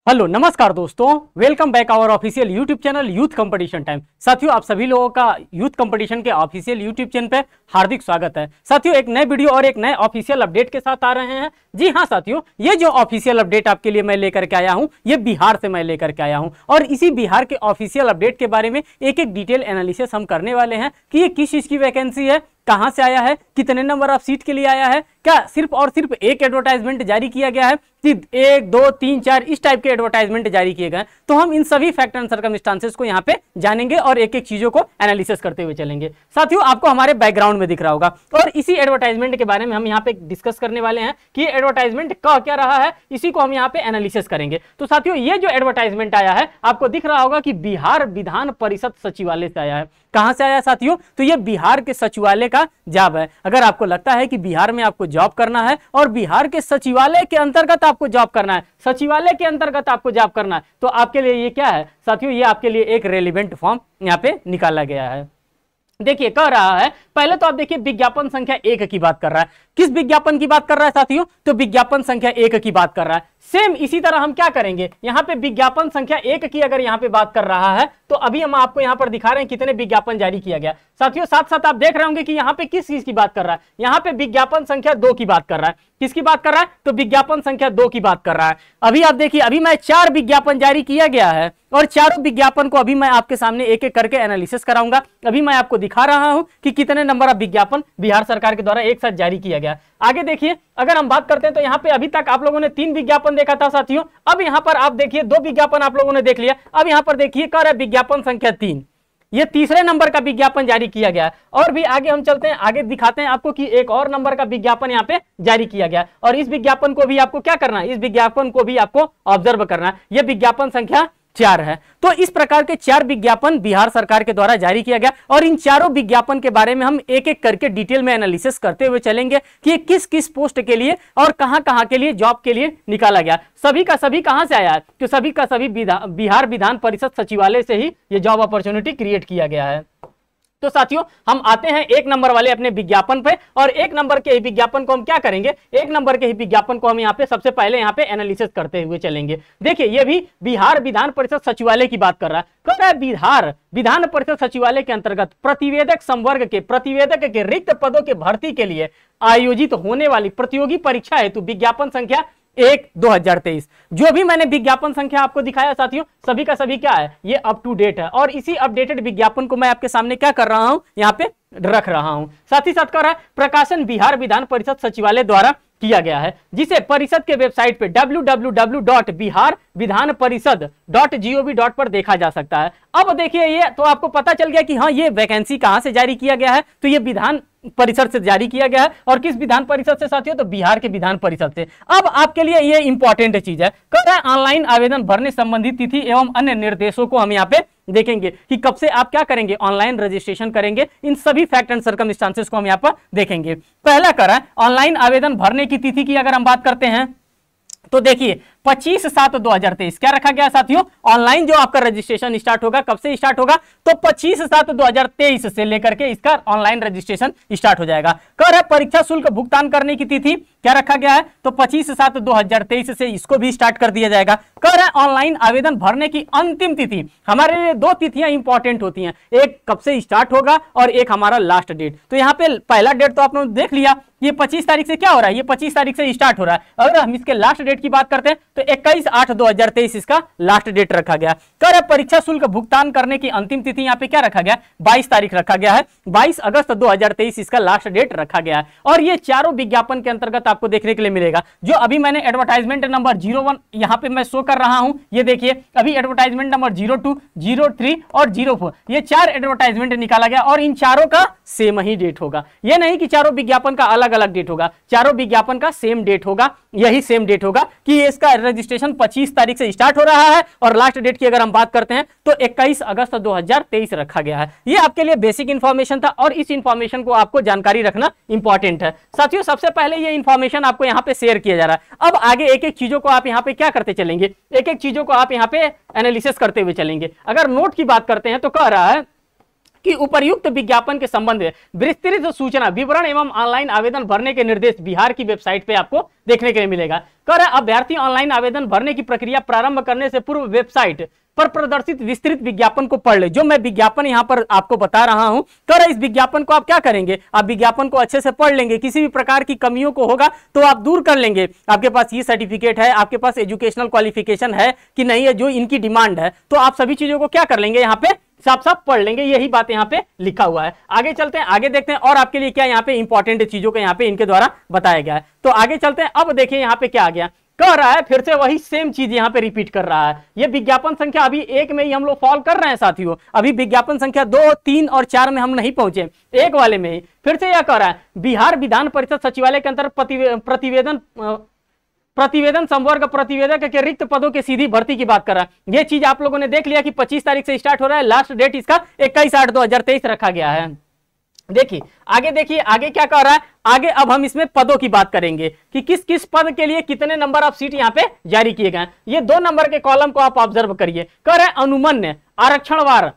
Hello नमस्कार दोस्तों, welcome back our official YouTube channel youth competition time. साथियों, आप सभी लोगों का यूथ कंपटीशन के ऑफिशियल यूट्यूब चैनल पे हार्दिक स्वागत है। साथियों, एक नए वीडियो और एक नए ऑफिशियल अपडेट के साथ आ रहे हैं। जी हाँ साथियों, ये जो ऑफिशियल अपडेट आपके लिए मैं लेकर के आया हूँ, ये बिहार से मैं लेकर के आया हूँ और इसी बिहार के ऑफिशियल अपडेट के बारे में एक एक डिटेल एनालिसिस हम करने वाले हैं कि ये किस चीज की वैकेंसी है, कहां से आया है, कितने नंबर ऑफ सीट के लिए आया है, क्या सिर्फ और सिर्फ एक एडवर्टाइजमेंट जारी किया गया है कि 1, 2, 3, 4 इस टाइप के एडवर्टाइजमेंट जारी किए गए। तो हम इन सभी फैक्ट एंड सर्कमस्टांसेस को यहाँ पे जानेंगे और एक एक चीजों को एनालिसिस करते हुए चलेंगे। साथियों, आपको हमारे बैकग्राउंड में दिख रहा होगा और इसी एडवर्टाइजमेंट के बारे में हम यहाँ पे डिस्कस करने वाले हैं कि एडवर्टाइजमेंट कह क्या रहा है, इसी को हम यहाँ पे एनालिसिस करेंगे। तो साथियों, ये जो एडवर्टाइजमेंट आया है, आपको दिख रहा होगा कि बिहार विधान परिषद सचिवालय से आया है। कहां से आया साथियों? तो ये बिहार के सचिवालय का जॉब है। अगर आपको लगता है कि बिहार में आपको जॉब करना है और बिहार के सचिवालय के अंतर्गत आपको जॉब करना है, सचिवालय के अंतर्गत आपको जॉब करना है, तो आपके लिए ये क्या है साथियों? ये आपके लिए एक रेलिवेंट फॉर्म यहाँ पे निकाला गया है। देखिए, कह रहा है, पहले तो आप देखिए विज्ञापन संख्या 1 की बात कर रहा है। किस विज्ञापन की बात कर रहा है साथियों? तो विज्ञापन संख्या 1 की बात कर रहा है। सेम इसी तरह हम क्या करेंगे, यहाँ पे विज्ञापन संख्या 1 की अगर यहाँ पे बात कर रहा है तो अभी हम आपको यहाँ पर दिखा रहे हैं कितने विज्ञापन जारी किया गया। साथियों, साथ साथ आप देख रहे होंगे कि यहाँ पे किस चीज की बात कर रहा है, यहाँ पे विज्ञापन संख्या 2 की बात कर रहा है। किसकी बात कर रहा है? तो विज्ञापन संख्या 2 की बात कर रहा है। अभी आप देखिए, अभी मैं 4 विज्ञापन जारी किया गया है और चारों विज्ञापन को अभी मैं आपके सामने एक एक करके एनालिसिस कराऊंगा। अभी मैं आपको दिखा रहा हूं कि कितने नंबर ऑफ विज्ञापन बिहार सरकार के द्वारा एक साथ जारी किया गया। आगे देखिए, अगर हम बात करते हैं तो यहाँ पे अभी तक आप लोगों ने 3 विज्ञापन देखा था साथियों। अब यहाँ पर आप देखिए 2 विज्ञापन आप लोगों ने देख लिया। अब यहाँ पर देखिए कर है विज्ञापन संख्या 3, ये तीसरे नंबर का विज्ञापन जारी किया गया। और भी आगे हम चलते हैं, आगे दिखाते हैं आपको कि एक और नंबर का विज्ञापन यहाँ पे जारी किया गया और इस विज्ञापन को भी आपको क्या करना है, इस विज्ञापन को भी आपको ऑब्जर्व करना है। यह विज्ञापन संख्या 4 है। तो इस प्रकार के 4 विज्ञापन बिहार सरकार के द्वारा जारी किया गया और इन चारों विज्ञापन के बारे में हम एक एक करके डिटेल में एनालिसिस करते हुए चलेंगे कि ये किस किस पोस्ट के लिए और कहां कहां के लिए जॉब के लिए निकाला गया। सभी का सभी कहां से आया है? तो सभी का सभी बिहार विधान परिषद सचिवालय से ही ये जॉब अपॉर्चुनिटी क्रिएट किया गया है। तो साथियों, हम आते हैं 1 नंबर वाले अपने विज्ञापन पे और 1 नंबर के विज्ञापन को हम क्या करेंगे, 1 नंबर के ही विज्ञापन को हम यहाँ पे सबसे पहले यहाँ पे एनालिसिस करते हुए चलेंगे। देखिए, ये भी बिहार विधान परिषद सचिवालय की बात कर रहा है। कह रहा है बिहार विधान परिषद सचिवालय के अंतर्गत प्रतिवेदक संवर्ग के प्रतिवेदक के रिक्त पदों के भर्ती के लिए आयोजित होने वाली प्रतियोगी परीक्षा हेतु विज्ञापन संख्या 1/2023 जो भी मैंने विज्ञापन संख्या आपको दिखाया साथियों, सभी का सभी क्या है, ये अप टू डेट है और इसी अपडेटेड विज्ञापन को मैं आपके सामने क्या कर रहा हूं, यहाँ पे रख रहा हूं। साथ ही साथ कर रहा है प्रकाशन बिहार विधान परिषद सचिवालय द्वारा किया गया है, जिसे परिषद के वेबसाइट पे www.biharvidanparishad.gov पर देखा जा सकता है। अब देखिए, ये तो आपको पता चल गया कि हाँ, ये वैकेंसी कहां से जारी किया गया है, तो ये विधान परिषद से जारी किया गया है। और किस विधान परिषद से साथियों? तो बिहार के विधान परिषद से। अब आपके लिए ये इंपॉर्टेंट चीज है, कह रहा है ऑनलाइन आवेदन भरने संबंधी तिथि एवं अन्य निर्देशों को हम यहाँ पे देखेंगे कि कब से आप क्या करेंगे, ऑनलाइन रजिस्ट्रेशन करेंगे। इन सभी फैक्ट एंड सर्कमस्टांसेस को हम यहाँ पर देखेंगे। पहला करा ऑनलाइन आवेदन भरने की तिथि की अगर हम बात करते हैं तो देखिए 25/7/2023 क्या रखा गया साथियों? ऑनलाइन जो आपका रजिस्ट्रेशन स्टार्ट होगा, कब से स्टार्ट होगा? तो 25/7/2023 से लेकर के इसका ऑनलाइन रजिस्ट्रेशन स्टार्ट हो जाएगा। कह रहा है परीक्षा शुल्क भुगतान करने की तिथि क्या रखा गया है? तो 25/7/2023 से इसको भी स्टार्ट कर दिया जाएगा। कह रहा है ऑनलाइन आवेदन भरने की अंतिम तिथि, हमारे लिए 2 तिथियां इंपॉर्टेंट होती हैं, एक कब से स्टार्ट होगा और एक हमारा लास्ट डेट। तो यहाँ पे पहला डेट तो आपने देख लिया, ये 25 तारीख से क्या हो रहा है, ये 25 तारीख से स्टार्ट हो रहा है। अगर हम इसके लास्ट डेट की बात करते हैं तो 21/8/2023 इसका लास्ट डेट रखा गया। कर परीक्षा शुल्क भुगतान करने की अंतिम तिथि यहाँ पे क्या रखा गया? 22 तारीख रखा गया है। 22 अगस्त 2023 इसका लास्ट डेट रखा गया है। और ये चारों विज्ञापन के अंतर्गत आपको देखने के लिए मिलेगा। जो अभी मैंने एडवर्टाइजमेंट नंबर 01 यहाँ पे मैं शो कर रहा हूं, ये देखिए अभी एडवर्टाइजमेंट नंबर 02, 03 और 04 ये 4 एडवर्टाइजमेंट निकाला गया और इन चारों का सेम ही डेट होगा। ये नहीं कि चारों विज्ञापन का अलग अलग डेट होगा, चारों विज्ञापन का सेम डेट होगा। यही सेम डेट होगा कि इसका रजिस्ट्रेशन 25 तारीख से स्टार्ट हो रहा है और लास्ट डेट की अगर हम बात करते हैं तो 21 अगस्त 2023 रखा गया है। ये आपके लिए बेसिक इंफॉर्मेशन था और इस इंफॉर्मेशन को आपको जानकारी रखना इंपॉर्टेंट है। साथियों, सबसे पहले ये इंफॉर्मेशन आपको यहाँ पे शेयर किया जा रहा है। अब आगे एक एक चीजों को आप यहाँ पे क्या करते चलेंगे, एक एक चीजों को आप यहाँ पे एनालिसिस करते हुए चलेंगे। अगर नोट की बात करते हैं तो कह रहा है कि उपर्युक्त विज्ञापन के संबंध में विस्तृत सूचना विवरण एवं ऑनलाइन आवेदन भरने के निर्देश बिहार की वेबसाइट पे आपको देखने के लिए मिलेगा। कह रहा है अभ्यर्थी ऑनलाइन आवेदन भरने की प्रक्रिया प्रारंभ करने से पूर्व वेबसाइट पर प्रदर्शित विस्तृत विज्ञापन को पढ़ ले। जो मैं विज्ञापन यहां पर आपको बता रहा हूं, कह रहा है इस विज्ञापन को आप क्या करेंगे, आप विज्ञापन को अच्छे से पढ़ लेंगे, किसी भी प्रकार की कमियों को होगा तो आप दूर कर लेंगे। आपके पास ये सर्टिफिकेट है, आपके पास एजुकेशनल क्वालिफिकेशन है कि नहीं है, जो इनकी डिमांड है, तो आप सभी चीजों को क्या कर लेंगे, यहाँ पे साफ साफ पढ़ लेंगे। यही बात यहाँ पे लिखा हुआ है। आगे चलते हैं, आगे देखते हैं और आपके लिए क्या यहाँ पे इंपॉर्टेंट चीजों को यहाँ पे इनके द्वारा बताया गया है। तो आगे चलते हैं। अब देखिए यहाँ पे क्या आ गया, कह रहा है फिर से वही सेम चीज यहाँ पे रिपीट कर रहा है। ये विज्ञापन संख्या अभी 1 में ही हम लोग फॉल कर रहे हैं साथियों, अभी विज्ञापन संख्या 2, 3 और 4 में हम नहीं पहुंचे, 1 वाले में ही फिर से यह कह रहा है बिहार विधान परिषद सचिवालय के अंतर्गत प्रतिवेदन संवर्ग प्रतिवेदक के रिक्त पदों की सीधी भर्ती की बात कर रहा है। यह चीज आप लोगों ने देख लिया कि 25 तारीख से स्टार्ट हो रहा है, लास्ट डेट इसका 21/8/2023 रखा गया है। देखिए आगे क्या कह रहा है, आगे अब हम इसमें पदों की बात करेंगे कि किस किस पद के लिए कितने नंबर ऑफ सीट यहाँ पे जारी किए गए। ये 2 नंबर के कॉलम को आप ऑब्जर्व करिए। कह रहे हैं अनुमन्य आरक्षणवार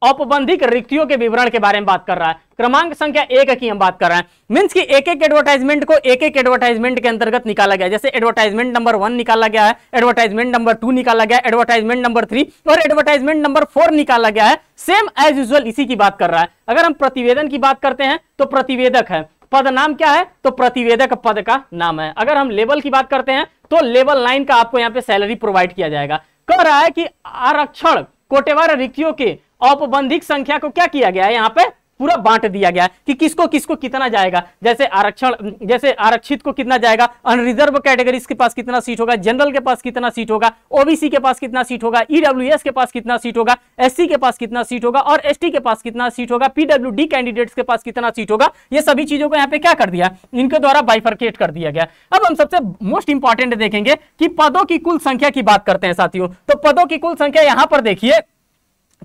औपबंधिक रिक्तियों के विवरण के बारे में बात कर रहा है। क्रमांक संख्या 1 की हम बात कर रहे हैं, मींस कि एक एडवर्टाइजमेंट को एक एडवर्टाइजमेंट के अंतर्गत निकाला गया। जैसे एडवर्टाइजमेंट नंबर 1 निकाला गया है, एडवर्टाइजमेंट नंबर 2 निकाला गया, एडवर्टाइजमेंट नंबर 3 और एडवर्टाइजमेंट नंबर 4 निकाला गया है। सेम एज यूजुअल इसी की बात कर रहा है। अगर हम प्रतिवेदन की बात करते हैं तो प्रतिवेदक है, पद नाम क्या है, तो प्रतिवेदक पद का नाम है। अगर हम लेवल की बात करते हैं तो लेवल 9 का आपको यहाँ पे सैलरी प्रोवाइड किया जाएगा। कह रहा है कि आरक्षण कोटेवार रिक्तियों के औपबंधिक संख्या को क्या किया गया है, यहाँ पे पूरा बांट दिया गया है कि किसको किसको कितना जाएगा। जैसे आरक्षित को कितना जाएगा, अनरिजर्व कैटेगरीज के पास कितना सीट होगा, जनरल के पास कितना सीट होगा, ओबीसी के पास कितना सीट होगा, ईडब्ल्यूएस के पास कितना सीट होगा, एससी के पास कितना सीट होगा और एसटी के पास कितना सीट होगा, पीडब्ल्यूडी कैंडिडेट्स के पास कितना सीट होगा। ये सभी चीजों को यहाँ पे क्या कर दिया, इनके द्वारा बाइफरकेट कर दिया गया। अब हम सबसे मोस्ट इंपॉर्टेंट देखेंगे कि पदों की कुल संख्या की बात करते हैं साथियों। तो पदों की कुल संख्या यहां पर देखिए,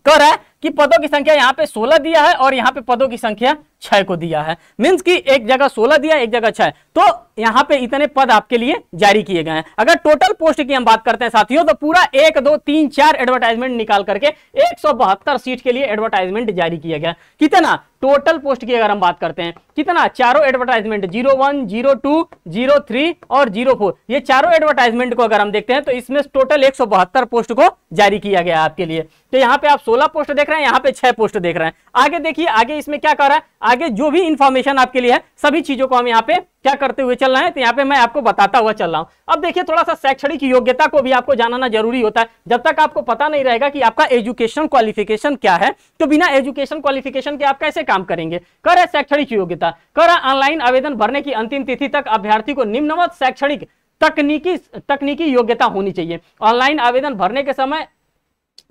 कह रहा है कि पदों की संख्या यहाँ पे 16 दिया है और यहाँ पे पदों की संख्या 6 को दिया है। मींस कि एक जगह 16 दिया, एक जगह 6, तो यहाँ पे इतने पद आपके लिए जारी किए गए हैं। अगर टोटल पोस्ट की हम बात करते हैं साथियों तो पूरा 1, 2, 3, 4 एडवर्टाइजमेंट निकाल करके 172 सीट के लिए एडवर्टाइजमेंट जारी किया गया। कितना टोटल पोस्ट की अगर हम बात करते हैं, कितना, चारों एडवर्टाइजमेंट 01, 02, 03 और 04, ये चारों एडवर्टाइजमेंट को अगर हम देखते हैं तो इसमें टोटल 172 पोस्ट को जारी किया गया आपके लिए। तो यहाँ पे आप 16 पोस्ट देख रहे हैं, यहाँ पे 6 पोस्ट देख रहे हैं। आगे देखिए, आगे इसमें क्या कर रहा है, आगे जो भी इंफॉर्मेशन आपके लिए है सभी चीजों को हम यहाँ पे क्या करते हुए चल रहे हैं, तो यहाँ पे मैं आपको बताता हुआ चल रहा हूं। अब देखिए थोड़ा सा शैक्षणिक योग्यता को भी आपको जानना जरूरी होता है। जब तक आपको पता नहीं रहेगा कि आपका एजुकेशन क्वालिफिकेशन क्या है तो बिना एजुकेशन क्वालिफिकेशन के आप कैसे काम करेंगे। कह रहे शैक्षणिक योग्यता, कह रहा ऑनलाइन आवेदन भरने की अंतिम तिथि तक अभ्यर्थी को निम्नवत शैक्षणिक तकनीकी योग्यता होनी चाहिए। ऑनलाइन आवेदन भरने के समय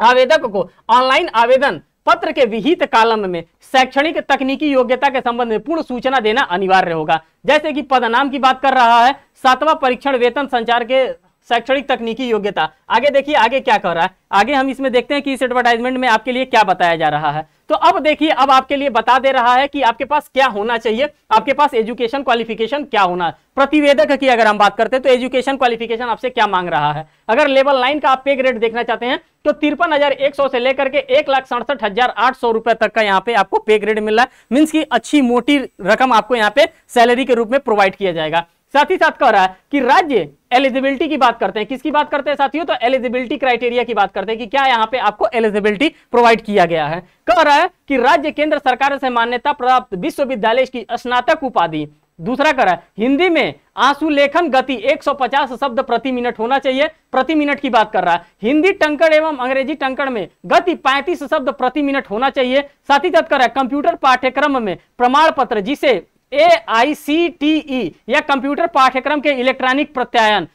आवेदक को ऑनलाइन आवेदन पत्र के विहित कॉलम में शैक्षणिक तकनीकी योग्यता के संबंध में पूर्ण सूचना देना अनिवार्य होगा। जैसे कि पदनाम की बात कर रहा है, 7वां परीक्षण वेतन संचार के शैक्षणिक तकनीकी योग्यता। आगे देखिए आगे क्या कह रहा है, आगे हम इसमें देखते हैं कि इस एडवर्टाइजमेंट में आपके लिए क्या बताया जा रहा है। तो अब देखिए, अब आपके लिए बता दे रहा है कि आपके पास क्या होना चाहिए, आपके पास एजुकेशन क्वालिफिकेशन क्या होना है। प्रतिवेदक की अगर हम बात करते हैं तो एजुकेशन क्वालिफिकेशन आपसे क्या मांग रहा है। अगर लेवल 9 का आप पे ग्रेड देखना चाहते हैं तो 53,100 से लेकर के 1,67,800 रुपए तक का यहाँ पे आपको पे ग्रेड मिल रहा है। मींस की अच्छी मोटी रकम आपको यहाँ पे सैलरी के रूप में प्रोवाइड किया जाएगा। साथ ही साथ कह रहा है कि राज्य एलिजिबिलिटी की बात करते हैं, किसकी बात करते हैं साथियों, तो एलिजिबिलिटी क्राइटेरिया की बात करते हैं कि क्या यहाँ पे आपको एलिजिबिलिटी प्रोवाइड किया गया है। कह रहा है कि राज्य केंद्र सरकार से मान्यता प्राप्त विश्वविद्यालय की स्नातक उपाधि। दूसरा कह रहा है हिंदी में आंसू लेखन गति 150 शब्द प्रति मिनट होना चाहिए, प्रति मिनट की बात कर रहा है। हिंदी टंकण एवं अंग्रेजी टंकण में गति 35 शब्द प्रति मिनट होना चाहिए। साथ ही साथ कर रहा है कंप्यूटर पाठ्यक्रम में प्रमाण पत्र जिसे AICTE या कंप्यूटर पाठ्यक्रम के इलेक्ट्रॉनिक प्रत्यायन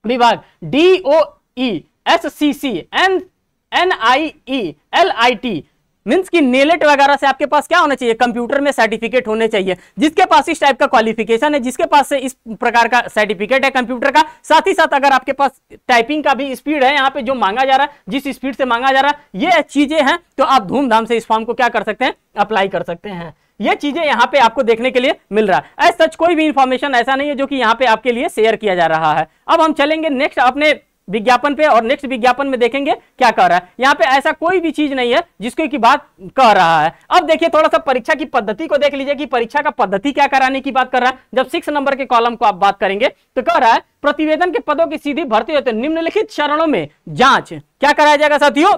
विभाग DOE SCC NIE LIT means की नेलेट वगैरह से आपके पास क्या होना चाहिए, कंप्यूटर में सर्टिफिकेट होने चाहिए। जिसके पास इस टाइप का क्वालिफिकेशन है, जिसके पास से इस प्रकार का सर्टिफिकेट है कंप्यूटर का, साथ ही साथ अगर आपके पास टाइपिंग का भी स्पीड है, यहाँ पे जो मांगा जा रहा है, जिस स्पीड से मांगा जा रहा है, ये चीजें हैं तो आप धूमधाम से इस फॉर्म को क्या कर सकते हैं, अप्लाई कर सकते हैं। ये चीजें यहाँ पे आपको देखने के लिए मिल रहा है। एज सच कोई भी इंफॉर्मेशन ऐसा नहीं है जो कि यहाँ पे आपके लिए शेयर किया जा रहा है। अब हम चलेंगे नेक्स्ट अपने विज्ञापन पे और नेक्स्ट विज्ञापन में देखेंगे क्या कह रहा है। यहाँ पे ऐसा कोई भी चीज नहीं है जिसको की बात कह रहा है। अब देखिए थोड़ा सा परीक्षा की पद्धति को देख लीजिए कि परीक्षा का पद्धति क्या कराने की बात कर रहा है। जब 6 नंबर के कॉलम को आप बात करेंगे तो कह रहा है प्रतिवेदन के पदों की सीधी भर्ती होते निम्नलिखित चरणों में जांच क्या कराया जाएगा साथियों,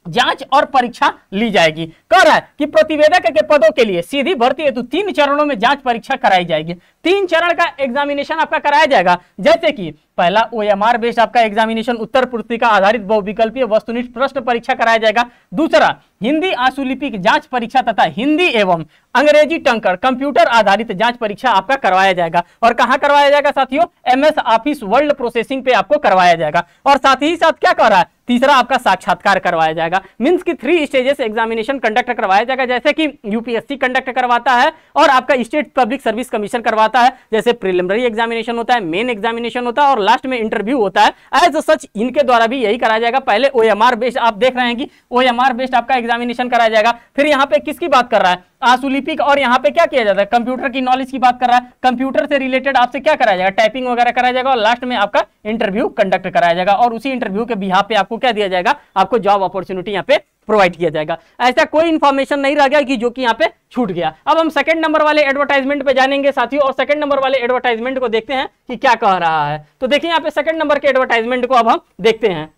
जांच और परीक्षा ली जाएगी। कह रहा है कि प्रतिवेदक के पदों के लिए सीधी भर्ती हेतु 3 चरणों में जांच परीक्षा कराई जाएगी। 3 चरण का एग्जामिनेशन आपका कराया जाएगा, जैसे कि पहला OMR बेस्ड आपका एग्जामिनेशन उत्तर पुस्तिका आधारित बहुविकल्पीय वस्तुनिष्ठ प्रश्न परीक्षा कराया जाएगा। दूसरा हिंदी आशुलिपि जांच परीक्षा तथा हिंदी एवं अंग्रेजी टंकर कंप्यूटर आधारित जांच परीक्षा आपका करवाया जाएगा। और कहां करवाया जाएगा साथियों, MS ऑफिस वर्ड प्रोसेसिंग पे आपको करवाया जाएगा। और साथ ही साथ क्या कर रहा है, तीसरा आपका साक्षात्कार करवाया जाएगा। मींस की 3 स्टेजेस एग्जामिनेशन कंडक्ट करवाया जाएगा, जैसे कि UPSC कंडक्ट करवाता है और आपका स्टेट पब्लिक सर्विस कमीशन करवाता है। जैसे प्रिलिमिनरी एग्जामिनेशन होता है, मेन एग्जामिनेशन होता है और लास्ट में इंटरव्यू होता है। एज सच इनके द्वारा भी यही कराया जाएगा। पहले OMR बेस्ड आप देख रहे हैं कि OMR बेस्ड आपका एग्जामिनेशन कराया जाएगा। फिर यहाँ पे किसकी बात कर रहा है, आशुलिपिक, और यहाँ पे क्या किया जाता है, कंप्यूटर की नॉलेज की बात कर रहा है। कंप्यूटर से रिलेटेड आपसे क्या कराया जाएगा, टाइपिंग वगैरह कराया जाएगा और लास्ट में आपका इंटरव्यू कंडक्ट कराया जाएगा। और उसी इंटरव्यू के बिहाफ पे आपको क्या दिया जाएगा, आपको जॉब अपॉर्चुनिटी यहाँ पे प्रोवाइड किया जाएगा। ऐसा कोई इंफॉर्मेशन नहीं रह गया कि जो कि यहाँ पे छूट गया। अब हम सेकंड नंबर वाले एडवर्टाइजमेंट पे जानेंगे साथियों, और सेकंड नंबर वाले एडवर्टाइजमेंट को देखते हैं कि क्या कह रहा है। तो देखिए यहाँ पे सेकंड नंबर के एडवर्टाइजमेंट को अब हम देखते हैं,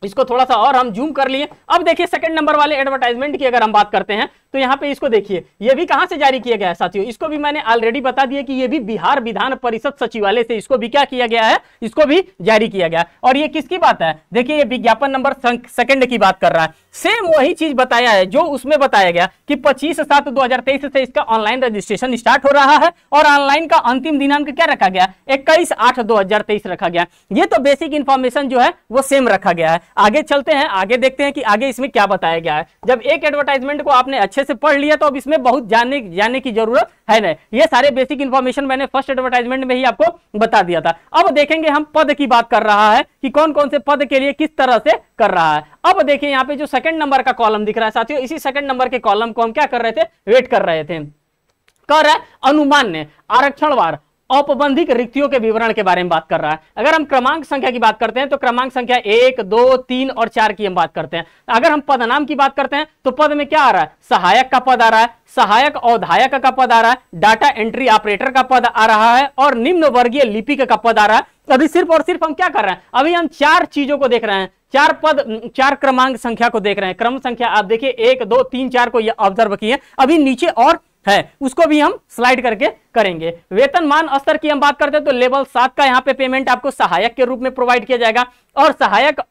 इसको थोड़ा सा और हम जूम कर लिए। अब देखिए सेकंड नंबर वाले एडवर्टाइजमेंट की अगर हम बात करते हैं तो यहाँ पे इसको देखिए, ये भी कहां से जारी किया गया है साथियों, इसको भी मैंने ऑलरेडी बता दिया कि ये भी बिहार विधान परिषद सचिवालय से इसको भी क्या किया गया है, इसको भी जारी किया गया। और ये किसकी बात है, देखिए ये विज्ञापन नंबर सेकंड की बात कर रहा है। सेम वही चीज बताया है जो उसमें बताया गया कि 25/7/2023 से इसका ऑनलाइन रजिस्ट्रेशन स्टार्ट हो रहा है और ऑनलाइन का अंतिम दिनांक क्या रखा गया, 21/8/2023 रखा गया। ये तो बेसिक इंफॉर्मेशन जो है वो सेम रखा गया है। आगे चलते हैं, आगे देखते हैं कि आगे इसमें क्या बताया गया है। जब एक एडवर्टाइजमेंट को आपने अच्छे से पढ़ लिया तो अब इसमें बहुत जानने की जरूरत है नहीं। ये सारे बेसिक इंफॉर्मेशन मैंने फर्स्ट एडवर्टाइजमेंट में ही आपको बता दिया था। अब देखेंगे हम पद की बात कर रहा है कि कौन कौन से पद के लिए किस तरह से कर रहा है। अब देखिए यहाँ पे जो सेकंड नंबर का कॉलम दिख रहा है साथियों, इसी सेकंड नंबर के कॉलम को हम क्या कर रहे थे, वेट कर रहे थे। कह रहा है अनुमान्य आरक्षणवार औपबंधिक रिक्तियों के विवरण के बारे में बात कर रहा है। अगर हम क्रमांक संख्या की बात करते हैं तो क्रमांक संख्या 1, 2, 3 और 4 की हम बात करते हैं। अगर हम पद नाम की बात करते हैं तो पद में क्या आ रहा है, सहायक का पद आ रहा है, सहायक अवधायक का पद आ रहा है, डाटा एंट्री ऑपरेटर का पद आ रहा है और निम्न वर्गीय लिपिक का पद आ रहा है। अभी सिर्फ और सिर्फ हम क्या कर रहे हैं, अभी हम 4 चीजों को देख रहे हैं, 4 पद 4 क्रमांक संख्या को देख रहे हैं। क्रम संख्या आप देखिए 1, 2, 3, 4 को ऑब्जर्व किए। अभी नीचे और है उसको भी हम स्लाइड करके करेंगे। वेतनमान स्तर की हम बात करते हैं तो लेवल 7 का यहाँ पे पेमेंट आपको सहायक के रूप में प्रोवाइड किया जाएगा और सहायक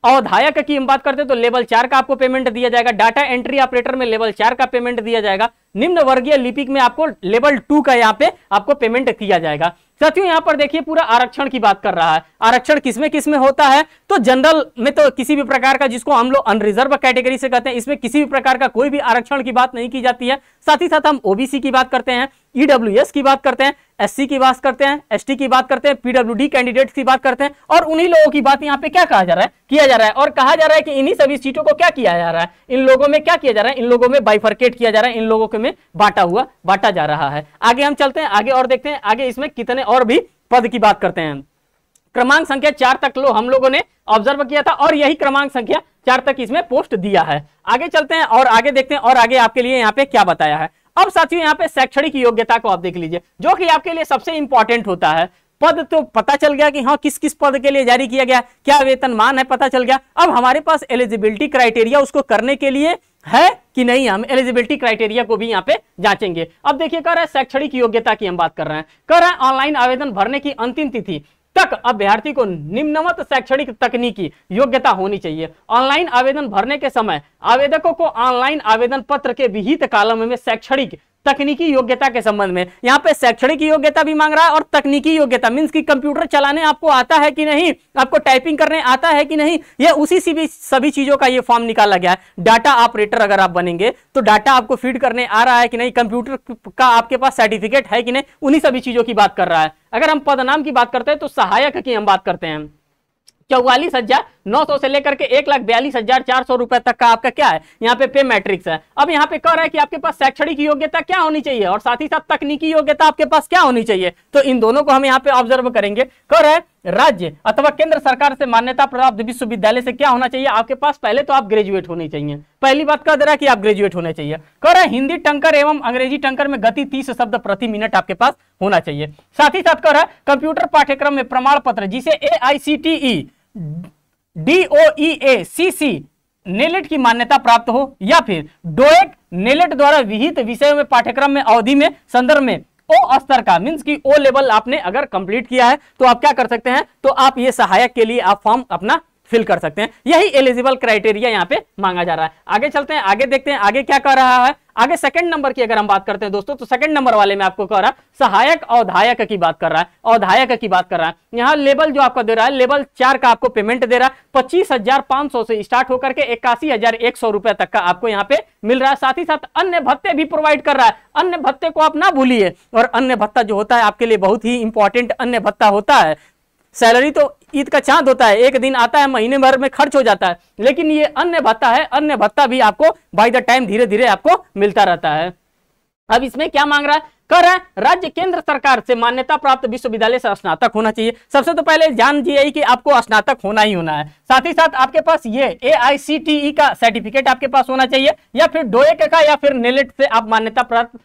अवधायक की हम बात करते हैं तो लेवल 4 का आपको पेमेंट दिया जाएगा। डाटा एंट्री ऑपरेटर में लेवल 4 का पेमेंट दिया जाएगा। निम्न वर्गीय लिपिक में आपको लेवल 2 का यहाँ पे आपको पेमेंट किया जाएगा। साथियों यहाँ पर देखिए पूरा आरक्षण की बात कर रहा है। आरक्षण किसमें होता है, तो जनरल में तो किसी भी प्रकार का, जिसको हम लोग अनरिजर्व कैटेगरी से कहते हैं, इसमें किसी भी प्रकार का कोई भी आरक्षण की बात नहीं की जाती है। साथ ही साथ हम ओबीसी की बात करते हैं, ईडब्ल्यूएस की बात करते हैं, एससी की बात करते हैं, एसटी की बात करते हैं, पीडब्ल्यूडी कैंडिडेट्स की बात करते हैं और उन्हीं लोगों की बात यहाँ पे क्या कहा जा रहा है, किया जा रहा है। और कहा जा रहा है कि इन्हीं सभी सीटों को क्या किया जा रहा है, इन लोगों में क्या किया जा रहा है, इन लोगों में बाइफरकेट किया जा रहा है, इन लोगों के में बांटा जा रहा है। आगे हम चलते हैं आगे और देखते हैं आगे इसमें कितने और भी पद की बात करते हैं। क्रमांक संख्या 4 तक लो हम लोगों ने ऑब्जर्व किया था और यही क्रमांक संख्या 4 तक इसमें पोस्ट दिया है। आगे चलते हैं और आगे देखते हैं और आगे आपके लिए यहाँ पे क्या बताया है। अब साथियों यहाँ पे शैक्षणिक योग्यता को आप देख लीजिए, जो कि आपके लिए सबसे इंपॉर्टेंट होता है। पद तो पता चल गया कि हाँ किस किस पद के लिए जारी किया गया, क्या वेतनमान है पता चल गया। अब हमारे पास एलिजिबिलिटी क्राइटेरिया उसको करने के लिए है कि नहीं, हम एलिजिबिलिटी क्राइटेरिया को भी यहाँ पे जांचेंगे। अब देखिए कह रहा है शैक्षणिक योग्यता की हम बात कर रहे हैं। कह रहा है ऑनलाइन आवेदन भरने की अंतिम तिथि तक अभ्यर्थी को निम्नवत शैक्षणिक तकनीकी योग्यता होनी चाहिए। ऑनलाइन आवेदन भरने के समय आवेदकों को ऑनलाइन आवेदन पत्र के विहित कॉलम में शैक्षणिक तकनीकी योग्यता के संबंध में यहाँ पे शैक्षणिक योग्यता भी मांग रहा है और तकनीकी योग्यता मींस कि कंप्यूटर चलाने आपको आता है कि नहीं, आपको टाइपिंग करने आता है कि नहीं, ये उसी सभी चीजों का ये फॉर्म निकाला गया है। डाटा ऑपरेटर अगर आप बनेंगे तो डाटा आपको फीड करने आ रहा है कि नहीं, कंप्यूटर का आपके पास सर्टिफिकेट है कि नहीं, उन्हीं सभी चीजों की बात कर रहा है। अगर हम पदनाम की बात करते हैं तो सहायक की हम बात करते हैं। 900 से लेकर के 1,42,400 रुपए तक का आपका क्या है यहाँ पे पे मैट्रिक्स है। अब यहाँ पे कह रहा है कि आपके पास शैक्षणिक योग्यता क्या होनी चाहिए और साथ ही साथ तकनीकी योग्यता आपके पास क्या होनी चाहिए, तो इन दोनों को हम यहाँ पे ऑब्जर्व करेंगे। कह रहा है राज्य अथवा केंद्र सरकार से मान्यता प्राप्त विश्वविद्यालय से क्या होना चाहिए आपके पास, पहले तो आप ग्रेजुएट होने चाहिए, पहली बात कह दे रहा है कि आप ग्रेजुएट होने चाहिए। कह रहा है हिंदी टंकर एवं अंग्रेजी टंकर में गति 30 शब्द प्रति मिनट आपके पास होना चाहिए। साथ ही साथ कह रहा है कंप्यूटर पाठ्यक्रम में प्रमाण पत्र जिसे AICTE DOEACC नेलेट की मान्यता प्राप्त हो या फिर डोएक नेलेट द्वारा विहित विषयों में पाठ्यक्रम में अवधि में संदर्भ में ओ स्तर का मींस की ओ लेवल आपने अगर कंप्लीट किया है तो आप क्या कर सकते हैं, तो आप ये सहायक के लिए आप फॉर्म अपना फिल कर सकते हैं। यही एलिजिबल क्राइटेरिया यहाँ पे मांगा जा रहा है। आगे चलते हैं, आगे देखते हैं आगे क्या कर रहा है। आगे सेकंड नंबर की अगर हम बात करते हैं दोस्तों, तो सेकंड नंबर वाले में आपको कह रहा है सहायक अवधायक की बात कर रहा है, अवधायक की बात कर रहा है। यहाँ लेवल जो आपका दे रहा है लेवल 4 का आपको पेमेंट दे रहा है 25,500 से स्टार्ट होकर के 81,100 रुपए तक का आपको यहाँ पे मिल रहा है। साथ ही साथ अन्य भत्ते भी प्रोवाइड कर रहा है, अन्य भत्ते को आप ना भूलिए। और अन्य भत्ता जो होता है आपके लिए बहुत ही इंपॉर्टेंट अन्य भत्ता होता है। सैलरी तो ईद का चांद होता है, एक दिन आता है महीने भर में खर्च हो जाता है, लेकिन ये अन्य भत्ता है, अन्य भत्ता भी आपको बाय द टाइम धीरे धीरे आपको मिलता रहता है। अब इसमें क्या मांग रहा है, कर रहा है राज्य केंद्र सरकार से मान्यता प्राप्त विश्वविद्यालय से स्नातक होना चाहिए। सबसे तो पहले जान जाइए कि आपको स्नातक होना ही होना है। साथ ही साथ आपके पास ये AICTE का सर्टिफिकेट आपके पास होना चाहिए या फिर डोएक का या फिर नेलेट से आप मान्यता प्राप्त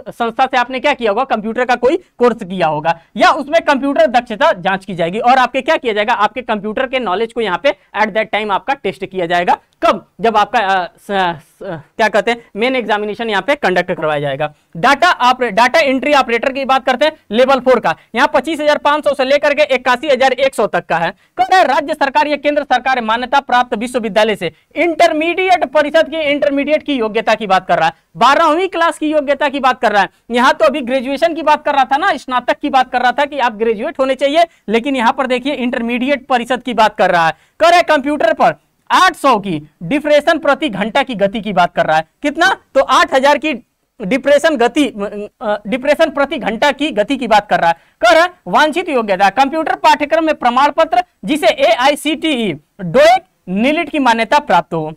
संस्था से आपने क्या किया होगा, कंप्यूटर का कोई कोर्स किया होगा या उसमें कंप्यूटर दक्षता जांच की जाएगी और आपके क्या किया जाएगा, आपके कंप्यूटर के नॉलेज को यहाँ पे एट दैट टाइम आपका टेस्ट किया जाएगा। कब, जब आपका क्या कहते हैं मेन एग्जामिनेशन यहाँ पे कंडक्ट करवाया जाएगा। डाटा एंट्री ऑपरेटर की बात करते हैं लेवल 4 का, यहाँ 25,500 से लेकर के 81,100 तक का है। कह रहे राज्य सरकार या केंद्र सरकार मान्यता प्राप्त विश्वविद्यालय से इंटरमीडिएट परिषद की इंटरमीडिएट की योग्यता की बात कर रहा है, 12वीं क्लास की योग्यता की बात कर रहा है। यहाँ तो अभी ग्रेजुएशन की बात कर रहा था ना, स्नातक की बात कर रहा था कि आप ग्रेजुएट होने चाहिए, लेकिन यहाँ पर देखिए इंटरमीडिएट परिषद की बात कर रहा है। कह रहे कंप्यूटर पर 800 की डिप्रेशन प्रति घंटा की गति की बात कर रहा है। कितना, तो 8,000 की डिप्रेशन प्रति घंटा की गति की बात कर रहा है। कह रहा है वांछित योग्यता कंप्यूटर पाठ्यक्रम में प्रमाण पत्र जिसे AICTE डोएक नेलेट की मान्यता प्राप्त हो।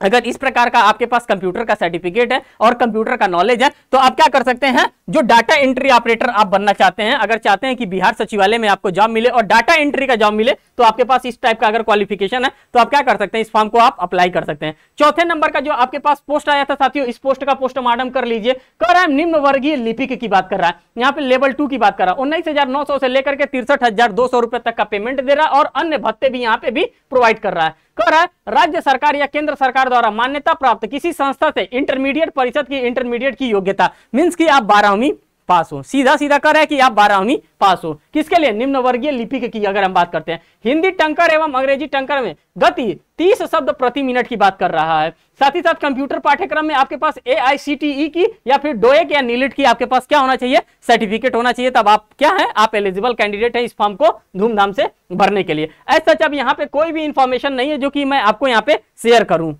अगर इस प्रकार का आपके पास कंप्यूटर का सर्टिफिकेट है और कंप्यूटर का नॉलेज है तो आप क्या कर सकते हैं, जो डाटा एंट्री ऑपरेटर आप बनना चाहते हैं, अगर चाहते हैं कि बिहार सचिवालय में आपको जॉब मिले और डाटा एंट्री का जॉब मिले, तो आपके पास इस टाइप का अगर क्वालिफिकेशन है तो आप क्या कर सकते हैं, इस फॉर्म को आप अप्लाई कर सकते हैं। चौथे नंबर का जो आपके पास पोस्ट आया था साथियों, इस पोस्ट का पोस्टमार्टम कर लीजिए। कह रहा है निम्न वर्गीय लिपिक की बात कर रहा है, यहाँ पे लेवल 2 की बात कर रहा है। 19,900 से लेकर के 63,200 रुपए तक का पेमेंट दे रहा है और अन्य भत्ते भी यहाँ पे भी प्रोवाइड कर रहा है। कह रहा है राज्य सरकार या केंद्र सरकार द्वारा मान्यता प्राप्त किसी संस्था से इंटरमीडिएट परिषद की इंटरमीडिएट की योग्यता मींस कि आप 12वीं पास हो, सीधा सीधा कर रहा है कि आप 12वीं पास हो। किसके लिए, निम्न वर्गीय लिपिक की अगर हम बात करते हैं। हिंदी टंकर एवं अंग्रेजी टंकर में गति 30 शब्द प्रति मिनट की बात कर रहा है। साथ ही साथ कंप्यूटर पाठ्यक्रम में आपके पास AICTE की या फिर डोएक या नीलेट की आपके पास क्या होना चाहिए, सर्टिफिकेट होना चाहिए, तब आप क्या है, आप एलिजिबल कैंडिडेट है इस फॉर्म को धूमधाम से भरने के लिए। ऐसा सच अब यहाँ पे कोई भी इंफॉर्मेशन नहीं है जो कि मैं आपको यहाँ पे शेयर करूं।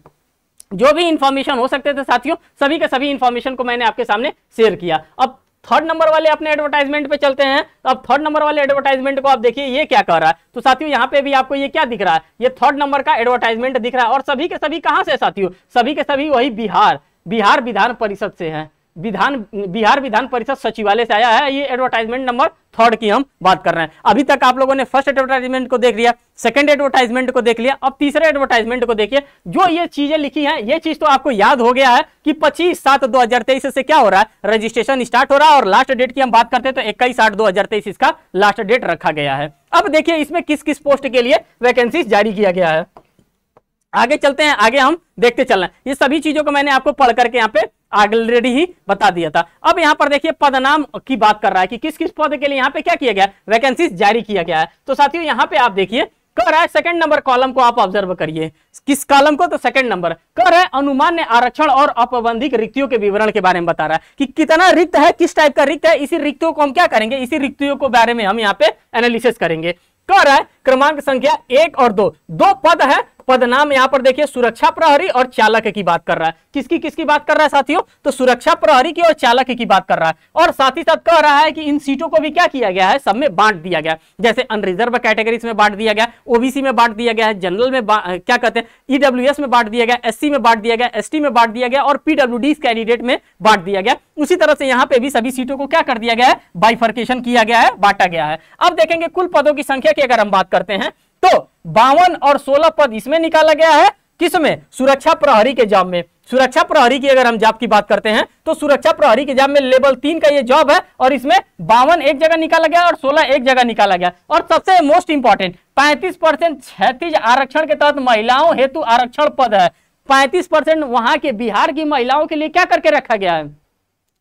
जो भी इंफॉर्मेशन हो सकते थे साथियों, सभी के सभी इंफॉर्मेशन को मैंने आपके सामने शेयर किया। अब थर्ड नंबर वाले अपने एडवर्टाइजमेंट पे चलते हैं। अब थर्ड नंबर वाले एडवर्टाइजमेंट को आप देखिए ये क्या कर रहा है। तो साथियों यहाँ पे भी आपको ये क्या दिख रहा है, ये थर्ड नंबर का एडवर्टाइजमेंट दिख रहा है और सभी के सभी कहां से साथियों, सभी के सभी वही बिहार विधान परिषद से है, बिहार विधान परिषद सचिवालय से आया है। ये एडवर्टाइजमेंट नंबर थर्ड की हम बात कर रहे हैं। अभी तक आप लोगों ने फर्स्ट एडवर्टाइजमेंट को देख लिया, सेकंड एडवर्टाइजमेंट को देख लिया, अब तीसरे एडवर्टाइजमेंट को देखिए। जो ये चीजें लिखी हैं, ये चीज तो आपको याद हो गया है कि 25/7/2023 से क्या हो रहा है, रजिस्ट्रेशन स्टार्ट हो रहा है और लास्ट डेट की हम बात करते हैं तो 21/8/2023 इसका लास्ट डेट रखा गया है। अब देखिए इसमें किस किस पोस्ट के लिए वैकेंसीज जारी किया गया है। आगे चलते हैं, आगे हम देखते चल रहे हैं। ये सभी चीजों को मैंने आपको पढ़ करके यहाँ पे ऑलरेडी ही बता दिया था। अब यहाँ पर देखिए पदनाम की बात कर रहा है कि किस किस पद के लिए यहाँ पे क्या किया गया, वैकेंसीज जारी किया गया है। तो साथियों यहाँ पे आप देखिए कह रहा है सेकंड नंबर कॉलम को आप ऑब्जर्व करिए। किस कॉलम को, तो सेकंड नंबर कह रहा है अनुमान्य आरक्षण और अपबंधित रिक्तियों के विवरण के बारे में बता रहा है कि कितना रिक्त है, किस टाइप का रिक्त है। इसी रिक्तियों को हम क्या करेंगे, इसी रिक्तियों को बारे में हम यहाँ पे एनालिसिस करेंगे। कह रहा है क्रमांक संख्या 1 और 2, दो पद है। पद नाम यहां पर देखिए सुरक्षा प्रहरी और चालक की बात कर रहा है। किसकी किसकी बात कर रहा है साथियों? तो सुरक्षा प्रहरी की और चालक की बात कर रहा है। और साथ ही साथ कह रहा है कि इन सीटों को भी क्या किया गया है, सब में बांट दिया गया। जैसे अनरिजर्व कैटेगरीज में बांट दिया गया, ओबीसी में बांट दिया गया है, जनरल में क्या कहते हैं ईडब्ल्यूएस में बांट दिया गया, एससी में बांट दिया गया, एसटी में बांट दिया गया और पीडब्ल्यूडी कैंडिडेट में बांट दिया गया। उसी तरह से यहां पे भी सभी सीटों को क्या कर दिया गया है, बाइफर्केशन किया गया है, बांटा गया है। अब देखेंगे कुल पदों की संख्या की अगर हम बात करते हैं तो 52 और 16 पद इसमें निकाला गया है। किसमें? सुरक्षा प्रहरी के जॉब में। सुरक्षा प्रहरी की अगर हम जॉब की बात करते हैं तो सुरक्षा प्रहरी के जॉब में लेवल 3 का ये जॉब है और इसमें 52 एक जगह निकाला गया और 16 एक जगह निकाला गया। और सबसे मोस्ट इंपॉर्टेंट 35% क्षैतिज आरक्षण के तहत महिलाओं हेतु आरक्षण पद है। 35% वहां के बिहार की महिलाओं के लिए क्या करके रखा गया है,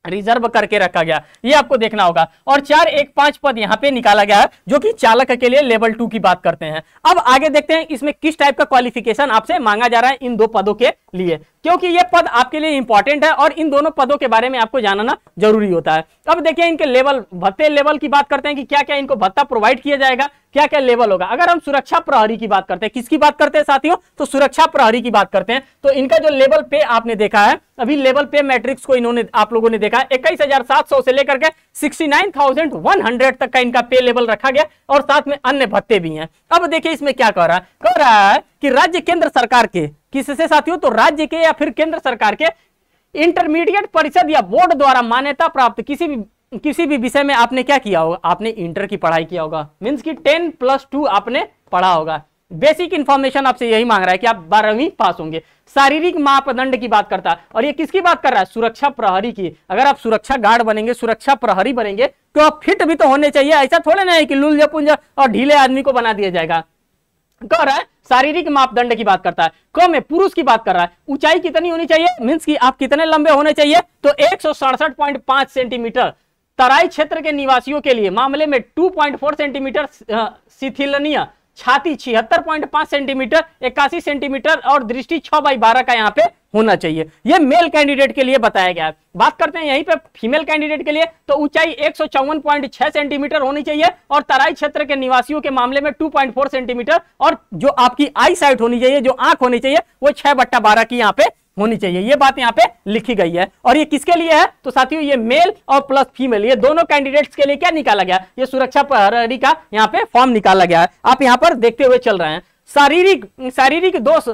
रिजर्व करके रखा गया, ये आपको देखना होगा। और 4 1 5 पद यहां पे निकाला गया है जो कि चालक के लिए लेवल 2 की बात करते हैं। अब आगे देखते हैं इसमें किस टाइप का क्वालिफिकेशन आपसे मांगा जा रहा है इन दो पदों के लिए, क्योंकि ये पद आपके लिए इंपॉर्टेंट है और इन दोनों पदों के बारे में आपको जानना जरूरी होता है। अब देखिए इनके लेवल, भत्ते लेवल की बात करते हैं कि क्या क्या इनको भत्ता प्रोवाइड किया जाएगा, क्या क्या लेवल होगा। अगर हम सुरक्षा प्रहरी की बात करते हैं, किसकी बात करते हैं साथियों? तो सुरक्षा प्रहरी की बात करते हैं। तो इनका जो लेवल पे आपने देखा है, अभी लेवल पे मैट्रिक्स को इन्होंने आप लोगों ने देखा है, 21,700 से लेकर के 69,100 तक का इनका पे लेवल रखा गया और साथ में अन्य भत्ते भी हैं। अब देखिए इसमें क्या कह रहा है कि राज्य केंद्र सरकार के, किससे साथियों? तो राज्य के या फिर केंद्र सरकार के इंटरमीडिएट परिषद या बोर्ड द्वारा मान्यता प्राप्त किसी भी विषय में आपने क्या किया होगा, आपने इंटर की पढ़ाई किया होगा, मींस कि 10+2 आपने पढ़ा होगा। बेसिक इंफॉर्मेशन आपसे यही मांग रहा है कि आप 12वीं पास होंगे। शारीरिक मापदंड की बात करता है और ये किसकी बात कर रहा है? सुरक्षा प्रहरी की। अगर आप सुरक्षा गार्ड बनेंगे, सुरक्षा प्रहरी बनेंगे तो आप फिट भी तो होने चाहिए। ऐसा थोड़े ना है कि लुल्जा पुंजा और ढीले आदमी को बना दिया जाएगा। कह रहा है शारीरिक मापदंड की बात करता है। क में पुरुष की बात कर रहा है। ऊंचाई कितनी होनी चाहिए, मींस कि आप कितने लंबे होने चाहिए? तो 167.5 सेंटीमीटर। तराई क्षेत्र के निवासियों के लिए मामले में 2.4 सेंटीमीटर शिथिलनीय, छाती 76.5 सेंटीमीटर, 81 सेंटीमीटर और दृष्टि 6/12 का यहाँ पे होना चाहिए। ये मेल कैंडिडेट के लिए बताया गया है। बात करते हैं यहीं पे फीमेल कैंडिडेट के लिए, तो ऊंचाई 154.6 सेंटीमीटर होनी चाहिए और तराई क्षेत्र के निवासियों के मामले में 2.4 सेंटीमीटर और जो आपकी आई साइट होनी चाहिए, जो आंख होनी चाहिए, वो 6/12 की यहाँ पे होनी चाहिए। ये बात यहाँ पे लिखी गई है। और ये किसके लिए है? तो साथियों ये मेल और प्लस फीमेल, ये दोनों कैंडिडेट्स के लिए क्या निकाला गया? ये सुरक्षा प्रहरी का यहाँ पे फॉर्म निकाला गया है। आप यहाँ पर देखते हुए चल रहे हैं। शारीरिक दोष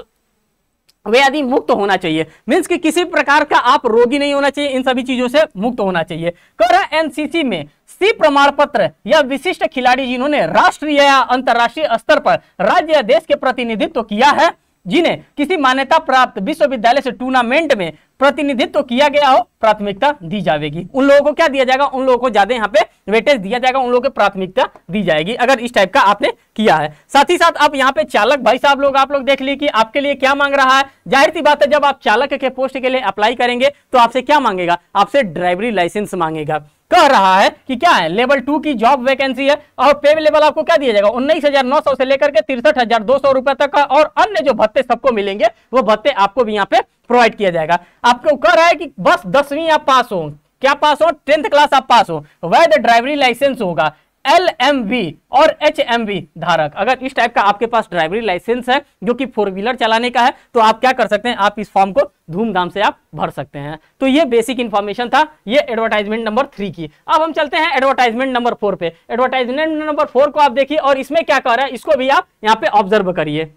व्याधि मुक्त होना चाहिए, मींस कि किसी प्रकार का आप रोगी नहीं होना चाहिए, इन सभी चीजों से मुक्त होना चाहिए। कर एनसीसी में सी प्रमाण पत्र या विशिष्ट खिलाड़ी जिन्होंने राष्ट्रीय या अंतरराष्ट्रीय स्तर पर राज्य या देश के प्रतिनिधित्व किया है, जिन्हें किसी मान्यता प्राप्त विश्वविद्यालय से टूर्नामेंट में प्रतिनिधित्व किया गया हो, प्राथमिकता दी जाएगी। उन लोगों को क्या दिया जाएगा? उन लोगों को ज्यादा यहाँ पे वेटेज दिया जाएगा, उन लोगों को प्राथमिकता दी जाएगी अगर इस टाइप का आपने किया है। साथ ही साथ आप यहाँ पे चालक भाई साहब लोग, आप लोग देख लीजिए कि आपके लिए क्या मांग रहा है। जाहिर सी बात है जब आप चालक के पोस्ट के लिए अप्लाई करेंगे तो आपसे क्या मांगेगा? आपसे ड्राइवरी लाइसेंस मांगेगा। कह रहा है कि क्या है, लेवल 2 की जॉब वैकेंसी है और पे लेवल आपको क्या दिया जाएगा? 19,900 से लेकर के 63,200 रुपए तक का और अन्य जो भत्ते सबको मिलेंगे वो भत्ते आपको भी यहाँ पे प्रोवाइड किया जाएगा। आपको कह रहा है कि बस 10वीं आप पास हो, क्या पास हो? 10th क्लास आप पास हो, वैध ड्राइवरी लाइसेंस होगा, LMV और HMV धारक। अगर इस टाइप का आपके पास ड्राइवरी लाइसेंस है जो कि 4 व्हीलर चलाने का है तो आप क्या कर सकते हैं? आप इस फॉर्म को धूमधाम से आप भर सकते हैं। तो ये बेसिक इंफॉर्मेशन था ये एडवर्टाइजमेंट नंबर 3 की। अब हम चलते हैं एडवर्टाइजमेंट नंबर 4 पे। एडवर्टाइजमेंट नंबर 4 को आप देखिए और इसमें क्या कह रहा है इसको भी आप यहाँ पे ऑब्जर्व करिए।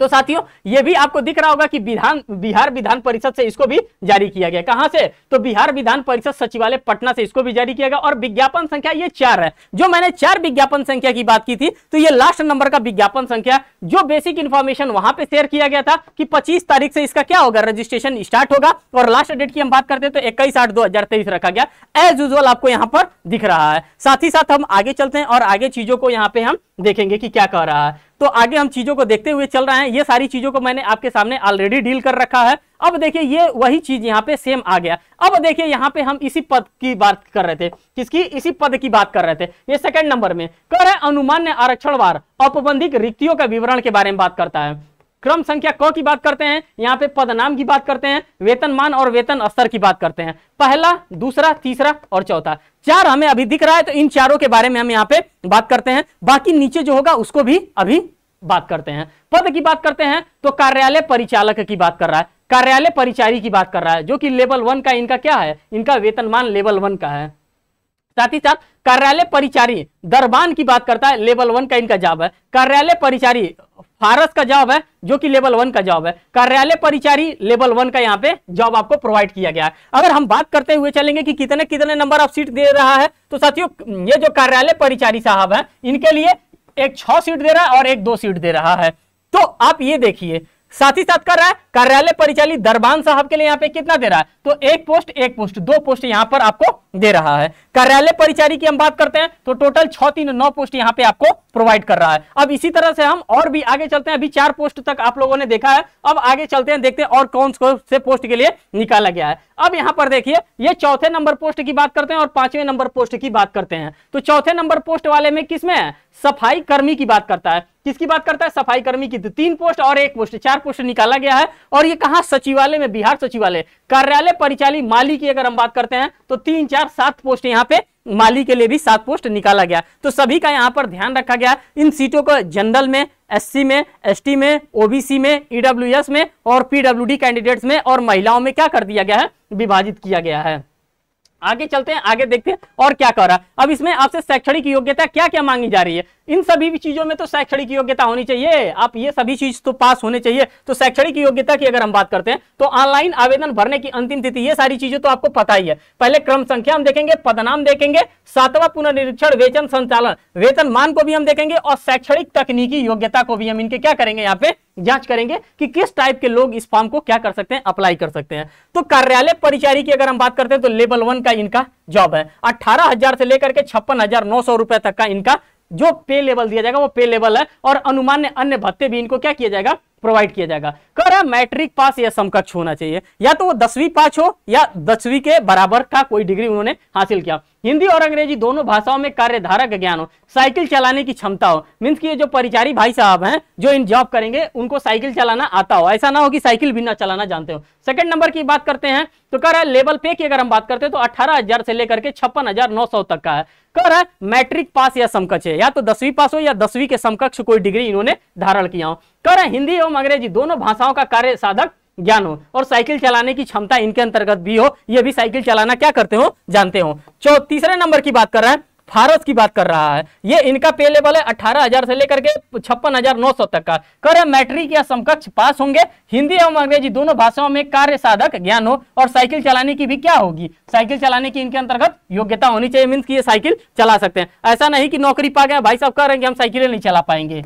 तो साथियों ये भी आपको दिख रहा होगा कि बिहार विधान परिषद से इसको भी जारी किया गया। कहां से? तो बिहार विधान परिषद सचिवालय पटना से इसको भी जारी किया गया। और विज्ञापन संख्या ये 4 है। जो मैंने 4 विज्ञापन संख्या की बात की थी तो ये लास्ट नंबर का विज्ञापन संख्या, जो बेसिक इंफॉर्मेशन वहां पे शेयर किया गया था कि 25 तारीख से इसका क्या होगा, रजिस्ट्रेशन स्टार्ट होगा। और लास्ट डेट की हम बात करते हैं तो 21/8/2023 रखा गया। एज यूजुअल आपको यहाँ पर दिख रहा है। साथ ही साथ हम आगे चलते हैं और आगे चीजों को यहाँ पे हम देखेंगे कि क्या कह रहा है। तो आगे हम चीजों को देखते हुए चल रहे हैं। ये सारी चीजों को मैंने आपके सामने ऑलरेडी डील कर रखा है। अब देखिए ये वही चीज यहाँ पे सेम आ गया। अब देखिए यहाँ पे हम इसी पद की बात कर रहे थे। किसकी? इसी पद की बात कर रहे थे। ये सेकंड नंबर में कह रहे अनुमान्य आरक्षणवार औपबंधिक रिक्तियों का विवरण के बारे में बात करता है। क्रम संख्या क की बात करते हैं, यहाँ पे पदनाम की बात करते हैं, वेतनमान और वेतन स्तर की बात करते हैं। पहला, दूसरा, तीसरा और चौथा, 4 हमें अभी दिख रहा है, तो इन चारों के बारे में हम यहाँ पे बात करते हैं। बाकी नीचे जो होगा उसको भी अभी बात करते हैं। पद की बात करते हैं तो कार्यालय परिचालक की बात कर रहा है, कार्यालय परिचारी की बात कर रहा है, जो कि लेवल 1 का इनका क्या है, इनका वेतनमान लेवल 1 का है। साथ ही साथ कार्यालय परिचारी दरबान की बात करता है, लेवल 1 का इनका जॉब है। कार्यालय परिचारी फारस का जॉब है, जो कि लेवल 1 का जॉब है। कार्यालय परिचारी लेवल 1 का यहाँ पे जॉब आपको प्रोवाइड किया गया है। अगर हम बात करते हुए चलेंगे कि कितने कितने नंबर ऑफ सीट दे रहा है, तो साथियों ये जो कार्यालय परिचारी साहब है, इनके लिए एक 6 सीट दे रहा है और एक 2 सीट दे रहा है। तो आप ये देखिए, साथ ही साथ कर रहा है कार्यालय परिचारी दरबान साहब के लिए यहाँ पे कितना दे रहा है, तो एक पोस्ट 2 पोस्ट यहाँ पर आपको दे रहा है। कार्यालय परिचारी की हम बात करते हैं तो टोटल 6 3 9 पोस्ट यहाँ पे आपको प्रोवाइड कर रहा है। अब इसी तरह से हम और भी आगे चलते हैं, अभी 4 पोस्ट तक आप लोगों ने देखा है, अब आगे चलते हैं, देखते हैं और कौन से पोस्ट के लिए निकाला गया है। अब यहाँ पर देखिए, ये चौथे नंबर पोस्ट की बात करते हैं और 5वें नंबर पोस्ट की बात करते हैं। तो चौथे नंबर पोस्ट वाले में किसमें है, सफाई कर्मी की बात करता है। किसकी बात करता है, सफाई कर्मी की। 3 पोस्ट और 1 पोस्ट, 4 पोस्ट निकाला गया है। और ये कहां, सचिवालय में, बिहार सचिवालय। कार्यालय परिचारी माली की अगर हम बात करते हैं तो 3 4 7 पोस्ट यहाँ पे माली के लिए भी 7 पोस्ट निकाला गया। तो सभी का यहाँ पर ध्यान रखा गया। इन सीटों को जनरल में, एससी में, एसटी में, ओबीसी में, ईडब्ल्यूएस में और पीडब्ल्यूडी कैंडिडेट्स में और महिलाओं में क्या कर दिया गया है, विभाजित किया गया है। आगे चलते हैं, आगे देखते हैं और क्या कर रहा है। अब इसमें आपसे शैक्षणिक योग्यता क्या क्या मांगी जा रही है। इन सभी भी चीजों में तो शैक्षणिक योग्यता होनी चाहिए, आप ये सभी चीज तो पास होने चाहिए। तो शैक्षणिक योग्यता की अगर हम बात करते हैं तो ऑनलाइन आवेदन भरने की अंतिम तिथि, ये सारी चीजें तो आपको पता ही है। पहले क्रम संख्या हम देखेंगे, पदनाम देखेंगे, 7वां पुनर्निरीक्षण, वेतन संचालन, वेतनमान को भी हम देखेंगे और शैक्षणिक तकनीकी योग्यता को भी हम इनके क्या करेंगे, यहाँ पे जांच करेंगे कि किस टाइप के लोग इस फॉर्म को क्या कर सकते हैं, अप्लाई कर सकते हैं। तो कार्यालय परिचारी की अगर हम बात करते हैं तो लेवल 1 का इनका जॉब है। 18,000 से लेकर के 56,900 रुपए तक का इनका जो पे लेवल दिया जाएगा वो पे लेवल है। और अनुमान्य अन्य भत्ते भी इनको क्या किया जाएगा, प्रोवाइड किया जाएगा। कह रहा है मैट्रिक पास या समकक्ष होना चाहिए, या तो वो 10वीं पास हो या 10वीं के बराबर का कोई डिग्री उन्होंने हासिल किया। हिंदी और अंग्रेजी दोनों भाषाओं में कार्यधारक ज्ञान हो, साइकिल चलाने की क्षमता हो। मींस कि ये जो परिचारी भाई साहब हैं जो इन जॉब करेंगे उनको साइकिल चलाना आता हो, ऐसा ना हो कि साइकिल भी ना चलाना जानते हो। सेकंड नंबर की बात करते हैं तो कह रहा है लेवल पे की अगर हम बात करते हैं तो 18,000 से लेकर के 56,900 तक का है। कह रहा है मैट्रिक पास या समकक्ष है, या तो 10वीं पास हो या 10वीं के समकक्ष कोई डिग्री इन्होंने धारण किया हो। कह रहा है हिंदी एवं अंग्रेजी दोनों भाषाओं का कार्य साधक ज्ञान हो और साइकिल चलाने की क्षमता इनके अंतर्गत भी हो, ये भी साइकिल चलाना क्या करते हो, जानते हो। तीसरे नंबर की बात कर रहा है, फारस की बात कर रहा है। ये इनका पे लेवल है 18,000 से लेकर के 56,900 तक का। कर मैट्रिक या समकक्ष पास होंगे, हिंदी एवं अंग्रेजी दोनों भाषाओं में कार्य साधक ज्ञान हो और साइकिल चलाने की भी क्या होगी, साइकिल चलाने की इनके अंतर्गत योग्यता होनी चाहिए। मींस कि ये साइकिल चला सकते हैं, ऐसा नहीं कि नौकरी पा गए भाई साहब कह रहे हैं कि हम साइकिलें नहीं चला पाएंगे,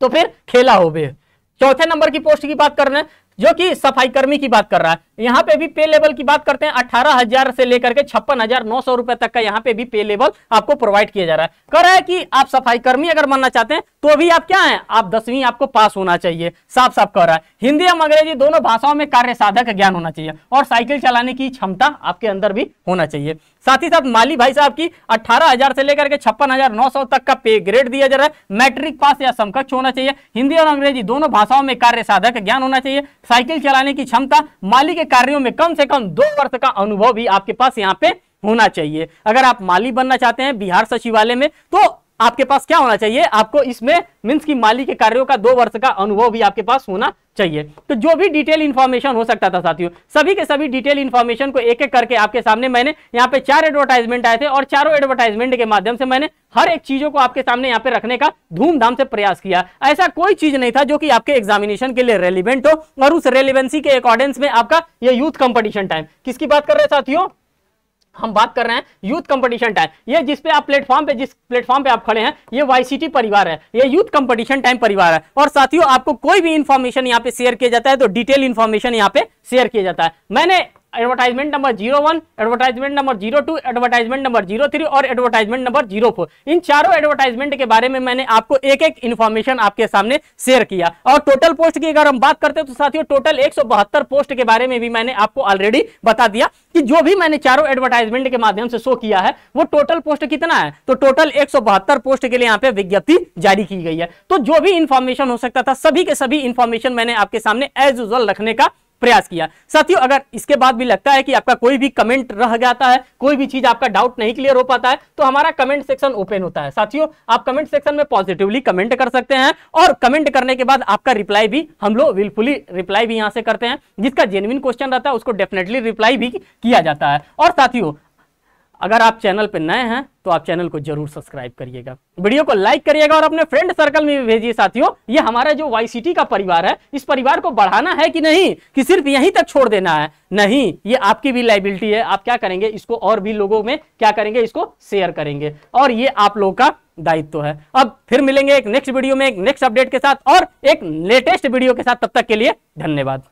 तो फिर खेला हो बे। चौथे नंबर की पोस्ट की बात कर रहे हैं जो कि सफाई कर्मी की बात कर रहा है। यहाँ पे भी पे लेवल की बात करते हैं, 18,000 से लेकर के 56,900 रुपए तक का यहाँ पे भी पे लेवल आपको प्रोवाइड किया जा रहा है। कह रहा है कि आप सफाई कर्मी अगर बनना चाहते हैं तो भी आप क्या हैं, आप 10वीं आपको पास होना चाहिए, साफ साफ कह रहा है। हिंदी एवं अंग्रेजी दोनों भाषाओं में कार्य साधक ज्ञान होना चाहिए और साइकिल चलाने की क्षमता आपके अंदर भी होना चाहिए। साथ ही साथ माली भाई साहब की 18,000 से लेकर के 56,900 तक का पे ग्रेड दिया जा रहा है। मैट्रिक पास या समकक्ष होना चाहिए, हिंदी और अंग्रेजी दोनों भाषाओं में कार्य साधक ज्ञान होना चाहिए, साइकिल चलाने की क्षमता, माली के कार्यों में कम से कम 2 वर्ष का अनुभव भी आपके पास यहाँ पे होना चाहिए। अगर आप माली बनना चाहते हैं बिहार सचिवालय में तो आपके पास क्या होना चाहिए, आपको इसमें मींस की माली के कार्यों का 2 वर्ष का अनुभव भी आपके पास होना चाहिए। तो जो भी डिटेल इंफॉर्मेशन हो सकता था साथियों, सभी के सभी डिटेल इंफॉर्मेशन को एक एक करके आपके सामने मैंने यहाँ पे 4 एडवर्टाइजमेंट आए थे और चारों एडवर्टाइजमेंट के माध्यम से मैंने हर एक चीजों को आपके सामने यहाँ पे रखने का धूमधाम से प्रयास किया। ऐसा कोई चीज नहीं था जो कि आपके एग्जामिनेशन के लिए रेलिवेंट हो और उस रेलिवेंसी के अकॉर्डेंस में आपका ये यूथ कंपटीशन टाइम, किसकी बात कर रहे हैं साथियों, हम बात कर रहे हैं यूथ कंपटीशन टाइम। ये जिस पे आप प्लेटफॉर्म पे, जिस प्लेटफॉर्म पे आप खड़े हैं, ये वाईसीटी परिवार है, ये यूथ कंपटीशन टाइम परिवार है। और साथियों आपको कोई भी इंफॉर्मेशन यहाँ पे शेयर किया जाता है तो डिटेल इंफॉर्मेशन यहाँ पे शेयर किया जाता है। मैंने advertisement number 01, advertisement number 02, advertisement number 03 और एडवर्टाइजमेंट नंबर 04। इन चारों एडवर्टाइजमेंट के बारे में मैंने आपको एक एक इंफॉर्मेशन आपके सामने शेयर किया। और टोटल पोस्ट की अगर हम बात करते हैं तो साथियों टोटल 172 पोस्ट के बारे में भी मैंने आपको ऑलरेडी बता दिया कि जो भी मैंने चारों एडवर्टाइजमेंट के माध्यम से शो किया है वो टोटल पोस्ट कितना है, तो टोटल 172 पोस्ट के लिए यहाँ पे विज्ञप्ति जारी की गई है। तो जो भी इंफॉर्मेशन हो सकता था सभी के सभी इंफॉर्मेशन मैंने आपके सामने एज यूजुअल रखने का प्रयास किया। साथियों अगर इसके बाद भी लगता है कि आपका कोई भी कमेंट रह जाता है, कोई भी चीज आपका डाउट नहीं क्लियर हो पाता है, तो हमारा कमेंट सेक्शन ओपन होता है। साथियों आप कमेंट सेक्शन में पॉजिटिवली कमेंट कर सकते हैं और कमेंट करने के बाद आपका रिप्लाई भी हम लोग विलफुली रिप्लाई भी यहां से करते हैं। जिसका जेन्युइन क्वेश्चन रहता है उसको डेफिनेटली रिप्लाई भी किया जाता है। और साथियों अगर आप चैनल पर नए हैं तो आप चैनल को जरूर सब्सक्राइब करिएगा, वीडियो को लाइक करिएगा और अपने फ्रेंड सर्कल में भी भेजिए। साथियों ये हमारा जो वाईसीटी का परिवार है, इस परिवार को बढ़ाना है कि नहीं कि सिर्फ यहीं तक छोड़ देना है, नहीं, ये आपकी भी लायबिलिटी है। आप क्या करेंगे, इसको और भी लोगों में क्या करेंगे, इसको शेयर करेंगे और ये आप लोगों का दायित्व है। अब फिर मिलेंगे एक नेक्स्ट वीडियो में एक नेक्स्ट अपडेट के साथ और एक लेटेस्ट वीडियो के साथ, तब तक के लिए धन्यवाद।